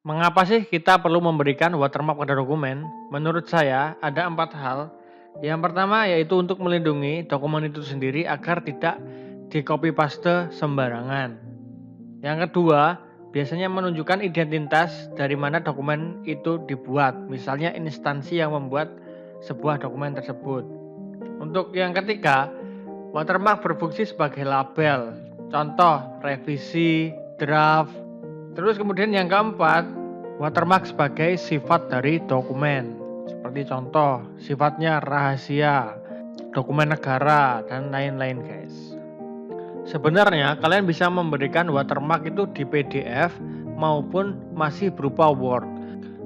Mengapa sih kita perlu memberikan watermark pada dokumen? Menurut saya ada 4 hal. Yang pertama yaitu untuk melindungi dokumen itu sendiri agar tidak di-copy paste sembarangan. Yang kedua, biasanya menunjukkan identitas dari mana dokumen itu dibuat, misalnya instansi yang membuat sebuah dokumen tersebut. Untuk yang ketiga, watermark berfungsi sebagai label, contoh revisi, draft. Terus kemudian yang keempat, watermark sebagai sifat dari dokumen. Seperti contoh, sifatnya rahasia, dokumen negara, dan lain-lain guys. Sebenarnya kalian bisa memberikan watermark itu di PDF maupun masih berupa Word.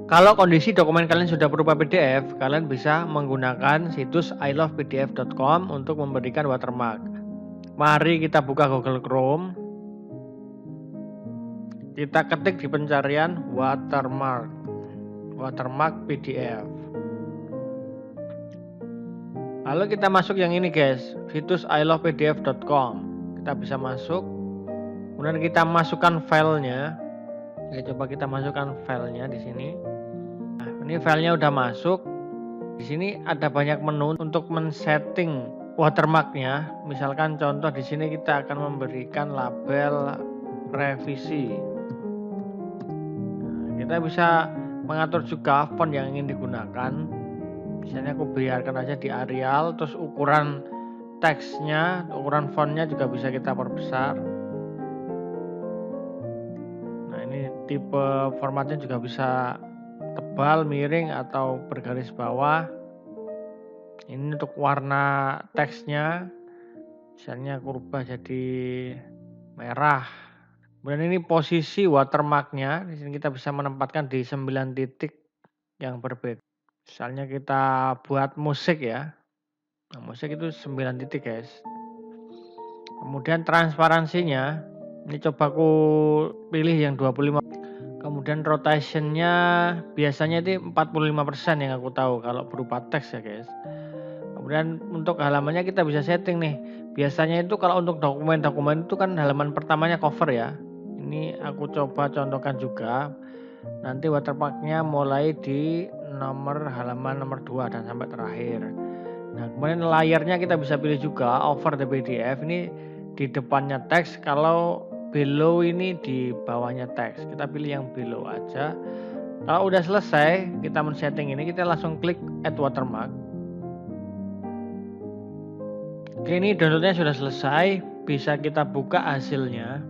Kalau kondisi dokumen kalian sudah berupa PDF, kalian bisa menggunakan situs ilovepdf.com untuk memberikan watermark. Mari kita buka Google Chrome. Kita ketik di pencarian watermark PDF. Lalu kita masuk yang ini guys, situs ilovepdf.com. Kita bisa masuk. Kemudian kita masukkan filenya. Ya, coba kita masukkan filenya di sini. Nah, ini filenya udah masuk. Di sini ada banyak menu untuk men-setting watermarknya. Misalkan contoh di sini kita akan memberikan label revisi. Nah, kita bisa mengatur juga font yang ingin digunakan. Misalnya aku biarkan aja di Arial, terus ukuran teksnya, ukuran fontnya juga bisa kita perbesar. Nah, ini tipe formatnya juga bisa tebal, miring, atau bergaris bawah. Ini untuk warna teksnya, misalnya aku rubah jadi merah. Kemudian ini posisi watermarknya, di sini kita bisa menempatkan di 9 titik yang berbeda. Misalnya kita buat musik ya. Nah, musik itu 9 titik guys. Kemudian transparansinya, ini coba aku pilih yang 25. Kemudian rotationnya biasanya itu 45% yang aku tahu kalau berupa teks ya guys. Kemudian untuk halamannya kita bisa setting nih. Biasanya itu kalau untuk dokumen-dokumen itu kan halaman pertamanya cover ya. Ini aku coba contohkan juga. Nanti watermarknya mulai di halaman nomor 2 dan sampai terakhir. Nah, kemudian layarnya kita bisa pilih juga over the PDF. Ini di depannya teks, kalau below ini di bawahnya teks. Kita pilih yang below aja. Kalau udah selesai kita men-setting ini, kita langsung klik add watermark. Oke, ini downloadnya sudah selesai. Bisa kita buka hasilnya.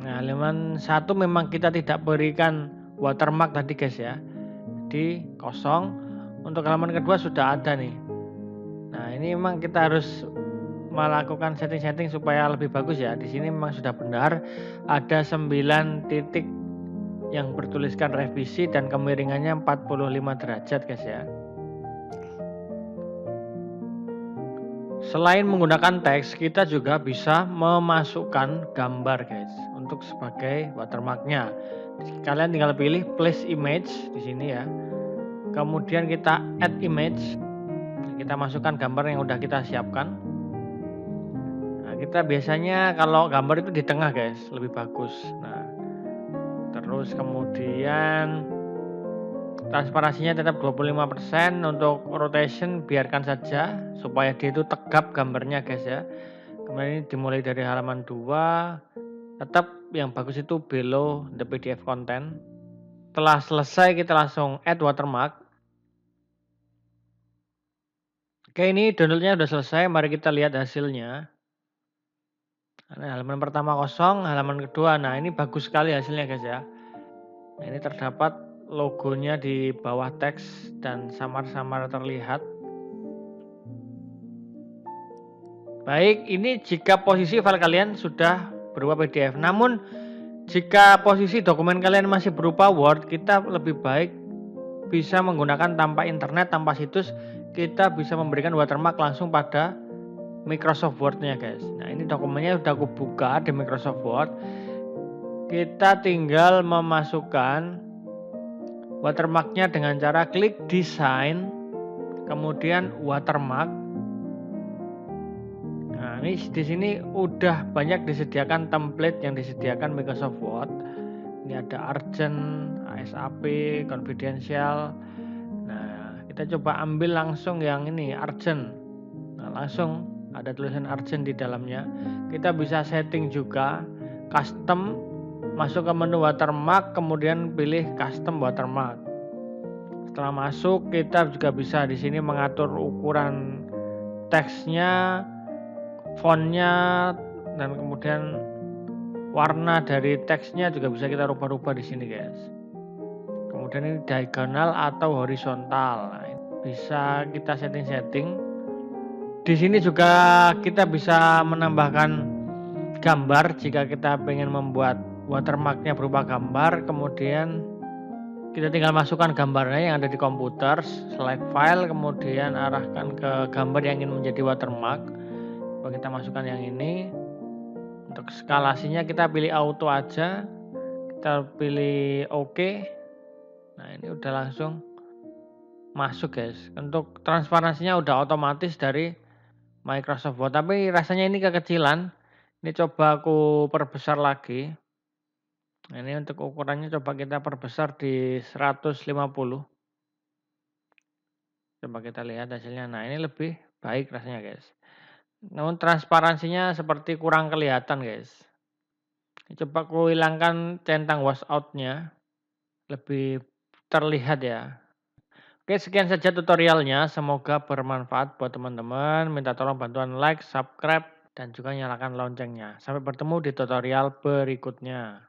Nah, halaman 1 memang kita tidak berikan watermark tadi guys ya. Jadi kosong. Untuk halaman kedua sudah ada nih. Nah, ini memang kita harus melakukan setting-setting supaya lebih bagus ya. Di sini memang sudah benar ada 9 titik yang bertuliskan revisi dan kemiringannya 45 derajat guys ya. Selain menggunakan teks, kita juga bisa memasukkan gambar guys untuk sebagai watermarknya. Kalian tinggal pilih place image di sini ya. Kemudian kita add image. Kita masukkan gambar yang udah kita siapkan. Nah, kita biasanya kalau gambar itu di tengah guys, lebih bagus. Nah, terus kemudian transparansinya tetap 25%. Untuk rotation biarkan saja supaya dia itu tegap gambarnya guys ya. Kemudian ini dimulai dari halaman 2. Tetap yang bagus itu below the PDF content. Setelah selesai kita langsung add watermark. Oke, ini downloadnya sudah selesai. Mari kita lihat hasilnya. Nah, halaman pertama kosong, halaman kedua. Nah, ini bagus sekali hasilnya guys ya. Nah, ini terdapat logonya di bawah teks dan samar-samar terlihat. Baik, ini jika posisi file kalian sudah berupa PDF. Namun jika posisi dokumen kalian masih berupa Word, kita lebih baik bisa menggunakan tanpa internet, tanpa situs. Kita bisa memberikan watermark langsung pada Microsoft Word-nya guys. Nah, ini dokumennya sudah aku buka di Microsoft Word. Kita tinggal memasukkan watermarknya dengan cara klik design, kemudian watermark. Nah, ini di sini udah banyak disediakan template yang disediakan Microsoft Word. Ini ada urgent, ASAP, confidential. Nah, kita coba ambil langsung yang ini, urgent. Nah, langsung ada tulisan urgent di dalamnya. Kita bisa setting juga custom, masuk ke menu watermark, kemudian pilih custom watermark. Setelah masuk, kita juga bisa di sini mengatur ukuran teksnya, fontnya, dan kemudian warna dari teksnya juga bisa kita rubah-rubah di sini, guys. Kemudian ini diagonal atau horizontal. Nah, bisa kita setting-setting. Di sini juga kita bisa menambahkan gambar jika kita ingin membuat watermarknya berupa gambar. Kemudian kita tinggal masukkan gambarnya yang ada di komputer, select file, kemudian arahkan ke gambar yang ingin menjadi watermark. Coba kita masukkan yang ini. Untuk skalasinya kita pilih auto aja, kita pilih OK. Nah, ini udah langsung masuk, guys. Untuk transparansinya udah otomatis dari Microsoft Word, tapi rasanya ini kekecilan. Ini coba aku perbesar lagi. Nah, ini untuk ukurannya coba kita perbesar di 150. Coba kita lihat hasilnya. Nah, ini lebih baik rasanya, guys. Namun transparansinya seperti kurang kelihatan, guys. Coba aku hilangkan centang washout-nya. Lebih terlihat ya. Oke, sekian saja tutorialnya. Semoga bermanfaat buat teman-teman. Minta tolong bantuan like, subscribe, dan juga nyalakan loncengnya. Sampai bertemu di tutorial berikutnya.